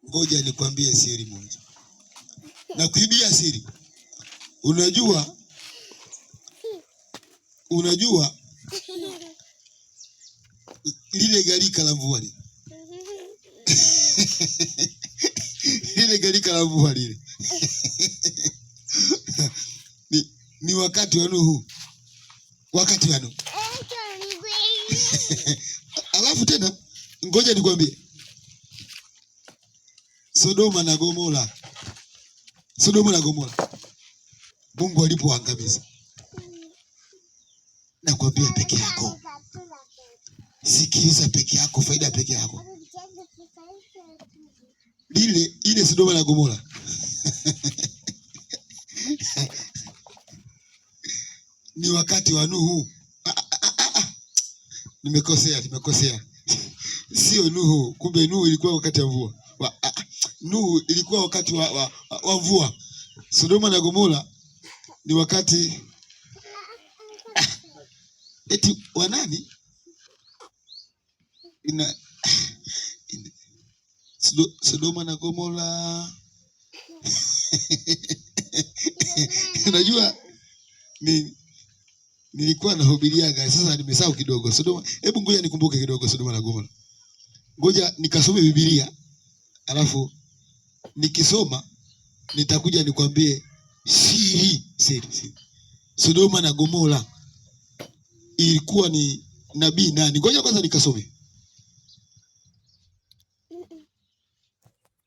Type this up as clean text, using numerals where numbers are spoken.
Ngoja nikwambie siri moja. Na kuibia siri. Unajua lile gharika la mvua lile. Lile gharika la mvua lile. Ni wakati wa Nuhu. Wakati wa Nuhu. Alafu tena ngoja nikwambie. Sodoma na Gomora. Mungu alipoangamiza. Nakwambia peke yako. Sikiliza peke yako, faida peke yako. Ile Sodoma na Gomora. Ni wakati wa Nuhu. Nimekosea. Sio Nuhu, kumbe Nuhu ilikuwa wakati wa mvua. Nuhu ilikuwa wakati wa mvua. Sodoma na Gomora ni wakati eti wa nani? Sodoma na Gomora. Unajua nilikuwa nahubiriaga, sasa nimesahau kidogo. Sodoma, hebu ngoja nikumbuke kidogo Sodoma na Gomora. Ngoja nikasome Biblia, alafu nikisoma nitakuja nikwambie siri. Sodoma na Gomora ilikuwa ni nabii nani? Ngoja kwanza nikasome.